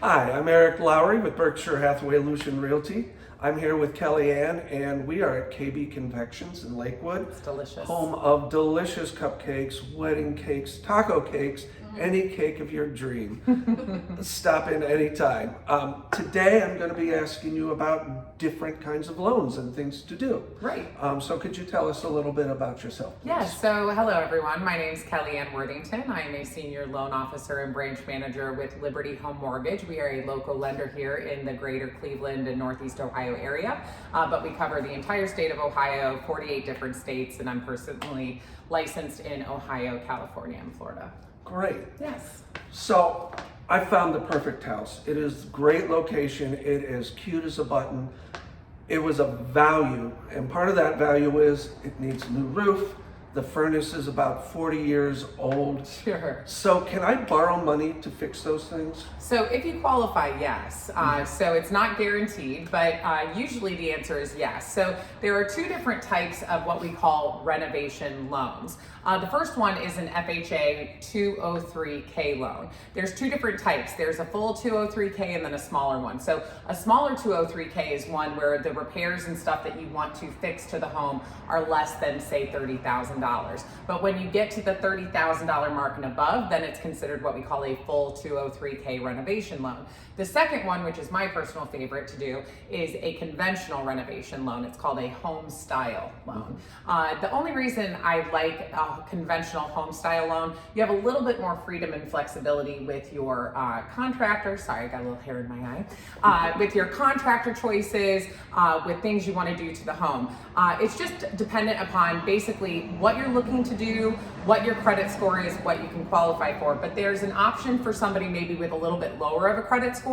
Hi, I'm Eric Lowry with Berkshire Hathaway Lucian Realty. I'm here with Kellyanne, and we are at KB Confections in Lakewood. It's delicious. Home of delicious cupcakes, wedding cakes, taco cakes, any cake of your dream. Stop in anytime. Today I'm going to be asking you about different kinds of loans and things to do. Right. So could you tell us a little bit about yourself, please? Yes, so hello everyone. My name is Kellyanne Worthington. I am a senior loan officer and branch manager with Liberty Home Mortgage. We are a local lender here in the greater Cleveland and Northeast Ohio area, but we cover the entire state of Ohio, 48 different states, and I'm personally licensed in Ohio, California, and Florida. Great. Yes. So I found the perfect house. It is great location. It is cute as a button. It was a value, and part of that value is it needs a new roof. The furnace is about 40 years old. Sure. So can I borrow money to fix those things? So if you qualify, yes. So it's not guaranteed, but usually the answer is yes. So there are two different types of what we call renovation loans. The first one is an FHA 203K loan. There's two different types. There's a full 203K and then a smaller one. So a smaller 203K is one where the repairs and stuff that you want to fix to the home are less than, say, $30,000. But when you get to the $30,000 mark and above, then it's considered what we call a full 203K renovation loan. The second one, which is my personal favorite to do, is a conventional renovation loan. It's called a home style loan. The only reason I like a conventional home style loan, you have a little bit more freedom and flexibility with your contractor. Sorry, I got a little hair in my eye. With your contractor choices, with things you want to do to the home. It's just dependent upon basically what you're looking to do, what your credit score is, what you can qualify for. But there's an option for somebody maybe with a little bit lower of a credit score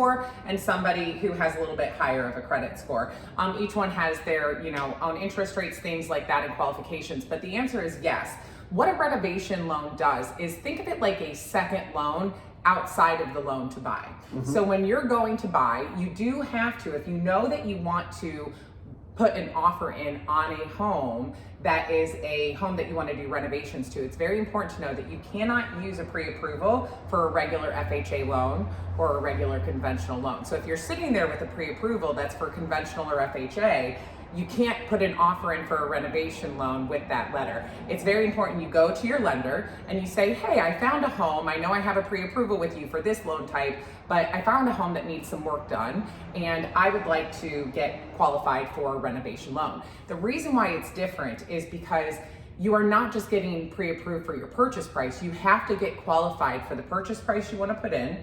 and somebody who has a little bit higher of a credit score. Each one has their, own interest rates, things like that, and qualifications. But the answer is yes. What a renovation loan does is think of it like a second loan outside of the loan to buy. So when you're going to buy, you do have to, if you know that you want to put an offer in on a home that is a home that you want to do renovations to, it's very important to know that you cannot use a pre-approval for a regular FHA loan or a regular conventional loan. So if you're sitting there with a pre-approval that's for conventional or FHA, you can't put an offer in for a renovation loan with that letter. It's very important you go to your lender and you say, hey, I found a home. I know I have a pre-approval with you for this loan type, but I found a home that needs some work done and I would like to get qualified for a renovation loan. The reason why it's different is because you are not just getting pre-approved for your purchase price. You have to get qualified for the purchase price you want to put in,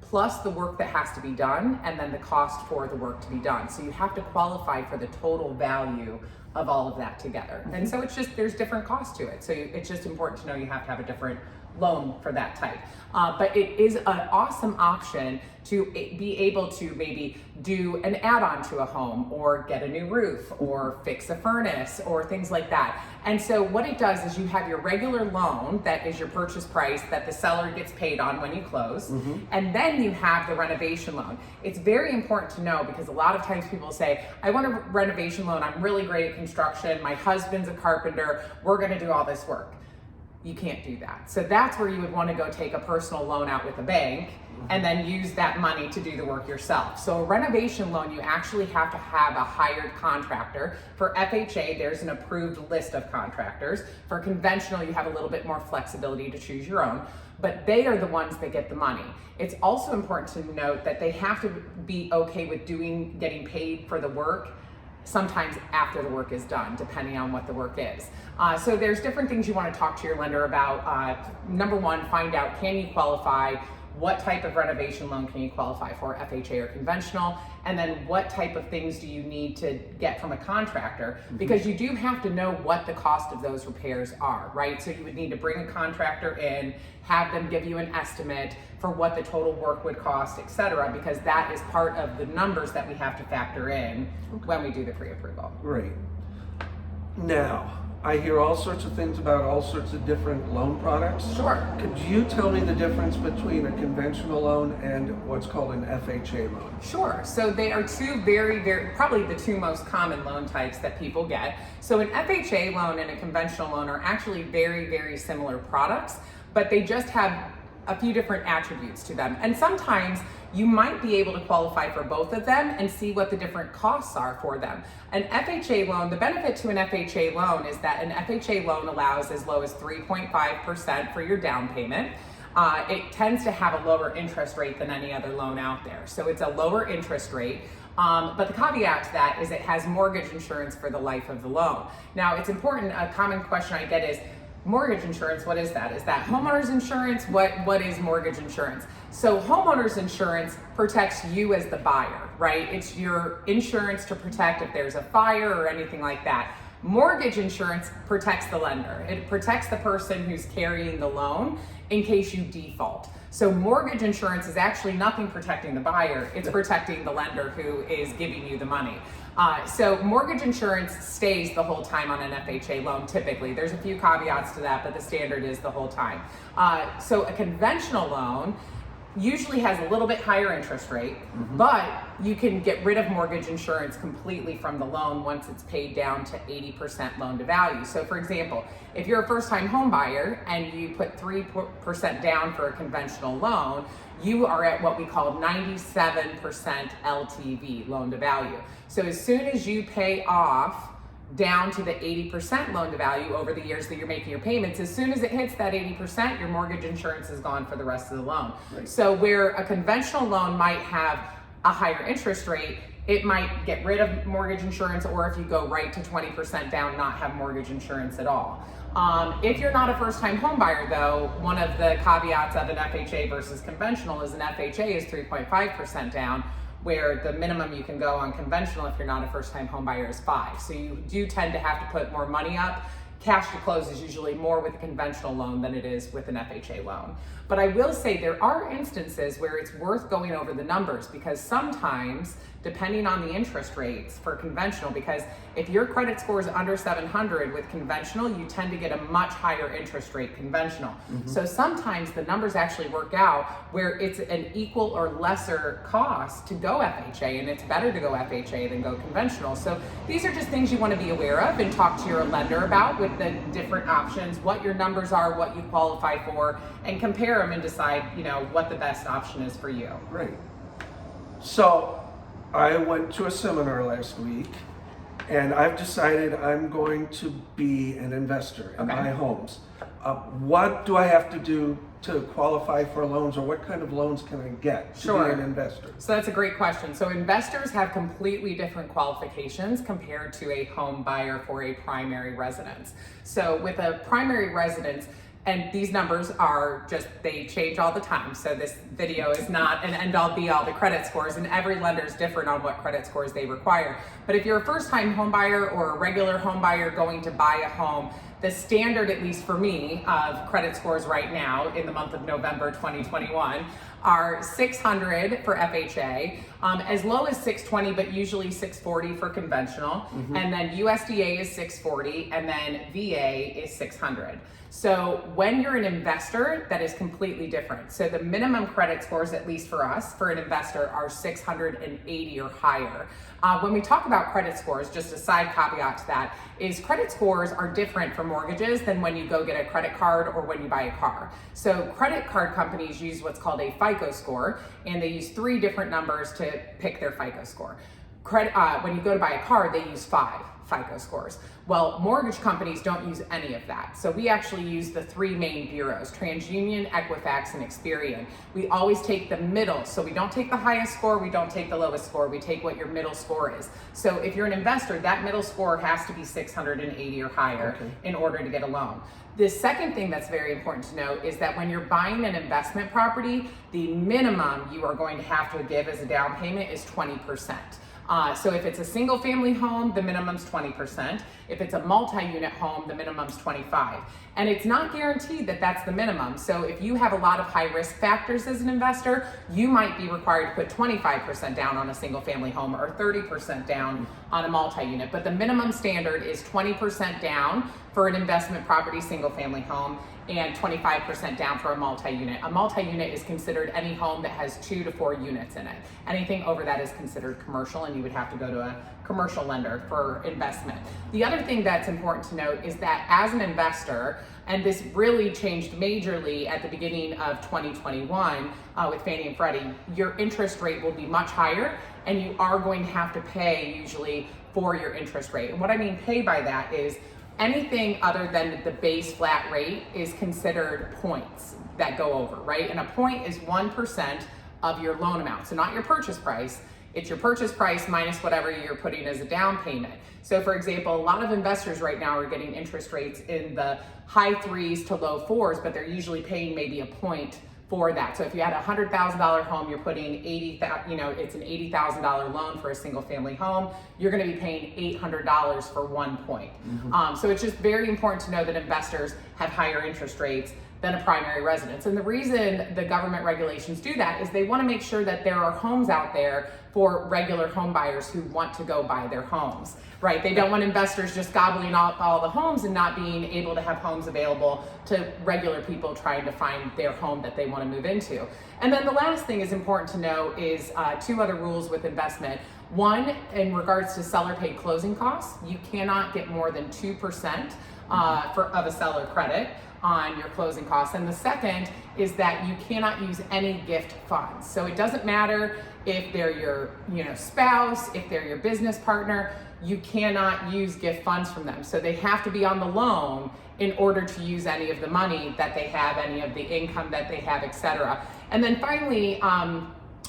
plus the work that has to be done, and then the cost for the work to be done. So you have to qualify for the total value of all of that together. And so it's just, there's different costs to it. So it's just important to know you have to have a different loan for that type. But it is an awesome option to be able to maybe do an add-on to a home or get a new roof or fix a furnace or things like that. And so what it does is you have your regular loan that is your purchase price that the seller gets paid on when you close, and then you have the renovation loan. It's very important to know because a lot of times people say, I want a renovation loan, I'm really great at construction, my husband's a carpenter, we're gonna do all this work. You can't do that. So that's where you would want to go take a personal loan out with a bank and then use that money to do the work yourself. So a renovation loan, you actually have to have a hired contractor. For FHA, there's an approved list of contractors. For conventional, you have a little bit more flexibility to choose your own, but they are the ones that get the money. It's also important to note that they have to be okay with getting paid for the work sometimes after the work is done, depending on what the work is. So there's different things you want to talk to your lender about. Number one, find out, can you qualify? What type of renovation loan can you qualify for, FHA or conventional? And then what type of things do you need to get from a contractor? Because you do have to know what the cost of those repairs are, right? So you would need to bring a contractor in, have them give you an estimate for what the total work would cost, et cetera, because that is part of the numbers that we have to factor in when we do the pre-approval. Great. Now, I hear all sorts of things about all sorts of different loan products. Sure. Could you tell me the difference between a conventional loan and what's called an FHA loan? Sure. So they are two probably the two most common loan types that people get. So an FHA loan and a conventional loan are actually very, very similar products, but they just have a few different attributes to them. And sometimes you might be able to qualify for both of them and see what the different costs are for them. An FHA loan, the benefit to an FHA loan is that an FHA loan allows as low as 3.5% for your down payment. It tends to have a lower interest rate than any other loan out there. So it's a lower interest rate. But the caveat to that is it has mortgage insurance for the life of the loan. Now, it's important, a common question I get is, mortgage insurance, what is that? Is that homeowner's insurance? What is mortgage insurance? So homeowner's insurance protects you as the buyer, right? It's your insurance to protect if there's a fire or anything like that. Mortgage insurance protects the lender. It protects the person who's carrying the loan in case you default. So mortgage insurance is actually nothing protecting the buyer, it's protecting the lender who is giving you the money. So mortgage insurance stays the whole time on an FHA loan typically. There's a few caveats to that, but the standard is the whole time. So a conventional loan usually has a little bit higher interest rate, but you can get rid of mortgage insurance completely from the loan once it's paid down to 80% loan to value. So for example, if you're a first-time home buyer and you put 3% down for a conventional loan, you are at what we call 97% LTV, loan to value. So as soon as you pay off down to the 80% loan to value over the years that you're making your payments, as soon as it hits that 80%, your mortgage insurance is gone for the rest of the loan. Right. So where a conventional loan might have a higher interest rate, it might get rid of mortgage insurance, or if you go right to 20% down, not have mortgage insurance at all. If you're not a first-time home buyer though, one of the caveats of an FHA versus conventional is an FHA is 3.5% down, where the minimum you can go on conventional if you're not a first-time home buyer is 5. So you do tend to have to put more money up. Cash to close is usually more with a conventional loan than it is with an FHA loan. But I will say there are instances where it's worth going over the numbers, because sometimes, depending on the interest rates for conventional, because if your credit score is under 700 with conventional, you tend to get a much higher interest rate conventional. So sometimes the numbers actually work out where it's an equal or lesser cost to go FHA, and it's better to go FHA than go conventional. So these are just things you want to be aware of and talk to your lender about with the different options, what your numbers are, what you qualify for, and compare them and decide, what the best option is for you. Great. So I went to a seminar last week, and I've decided I'm going to be an investor in my homes. What do I have to do to qualify for loans, or what kind of loans can I get to be an investor? So that's a great question. So investors have completely different qualifications compared to a home buyer for a primary residence. So with a primary residence, and these numbers are just, they change all the time. So this video is not an end-all be-all to credit scores, and every lender is different on what credit scores they require. But if you're a first-time home buyer or a regular home buyer going to buy a home, the standard, at least for me, of credit scores right now in the month of November 2021 are 600 for FHA, as low as 620, but usually 640 for conventional. And then USDA is 640, and then VA is 600. So when you're an investor, that is completely different. So the minimum credit scores, at least for us, for an investor, are 680 or higher. When we talk about credit scores, just a side caveat to that, is credit scores are different for mortgages than when you go get a credit card or when you buy a car. So credit card companies use what's called a FICO score, and they use 3 different numbers to pick their FICO score. When you go to buy a car, they use 5 FICO scores. Well, mortgage companies don't use any of that. So we actually use the 3 main bureaus, TransUnion, Equifax, and Experian. We always take the middle. So we don't take the highest score, we don't take the lowest score, we take what your middle score is. So if you're an investor, that middle score has to be 680 or higher in order to get a loan. The second thing that's very important to note is that when you're buying an investment property, the minimum you are going to have to give as a down payment is 20%. So if it's a single family home, the minimum's 20%. If it's a multi-unit home, the minimum's 25%. And it's not guaranteed that that's the minimum. So if you have a lot of high risk factors as an investor, you might be required to put 25% down on a single family home or 30% down on a multi-unit. But the minimum standard is 20% down for an investment property, single family home, and 25% down for a multi-unit. A multi-unit is considered any home that has 2 to 4 units in it. Anything over that is considered commercial, and you would have to go to a commercial lender for investment. The other thing that's important to note is that as an investor, and this really changed majorly at the beginning of 2021 with Fannie and Freddie, your interest rate will be much higher, and you are going to have to pay usually for your interest rate. And what I mean pay by that is anything other than the base flat rate is considered points that go over, right? And a point is 1% of your loan amount. So not your purchase price, it's your purchase price minus whatever you're putting as a down payment. So for example, a lot of investors right now are getting interest rates in the high 3s to low 4s, but they're usually paying maybe a point for that. So if you had a $100,000 home, you're putting it's an $80,000 loan for a single family home, you're gonna be paying $800 for 1 point. So it's just very important to know that investors have higher interest rates than a primary residence. And the reason the government regulations do that is they wanna make sure that there are homes out there for regular home buyers who want to go buy their homes, right? They don't want investors just gobbling up all the homes and not being able to have homes available to regular people trying to find their home that they want to move into. And then the last thing is important to know is 2 other rules with investment. One, in regards to seller paid closing costs, you cannot get more than 2% of a seller credit on your closing costs. And the second is that you cannot use any gift funds. So it doesn't matter if they're your spouse, if they're your business partner, you cannot use gift funds from them. So they have to be on the loan in order to use any of the money that they have, any of the income that they have, etc. And then finally,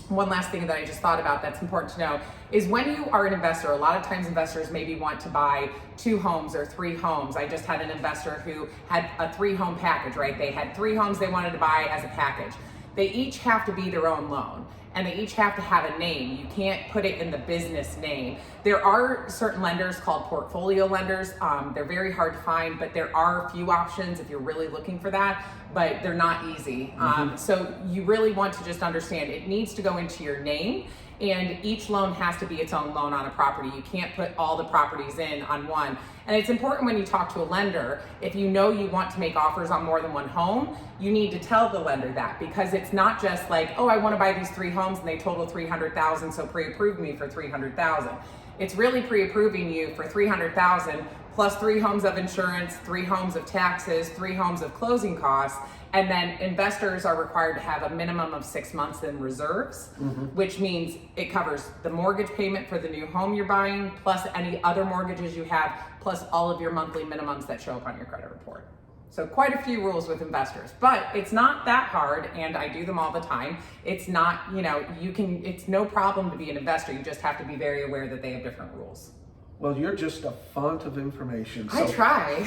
one last thing that I just thought about that's important to know is when you are an investor, a lot of times investors maybe want to buy 2 homes or 3 homes. I just had an investor who had a 3-home package, right? They had 3 homes they wanted to buy as a package. They each have to be their own loan, and they each have to have a name. You can't put it in the business name. There are certain lenders called portfolio lenders. They're very hard to find, but there are a few options if you're really looking for that, but they're not easy. So you really want to just understand it needs to go into your name, and each loan has to be its own loan on a property. You can't put all the properties in on one. And it's important when you talk to a lender, if you know you want to make offers on more than 1 home, you need to tell the lender that, because it's not just like, oh, I want to buy these 3 homes and they total $300,000, so pre-approve me for $300,000. It's really pre-approving you for $300,000 plus 3 homes of insurance, 3 homes of taxes, 3 homes of closing costs. And then investors are required to have a minimum of 6 months in reserves, which means it covers the mortgage payment for the new home you're buying, plus any other mortgages you have, plus all of your monthly minimums that show up on your credit report. So quite a few rules with investors, but it's not that hard, and I do them all the time. It's not, it's no problem to be an investor. You just have to be very aware that they have different rules. Well, you're just a font of information. I try.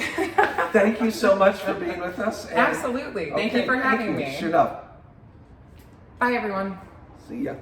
Thank you so much for being with us. Absolutely. Thank you for having me. Sure enough. Bye, everyone. See ya.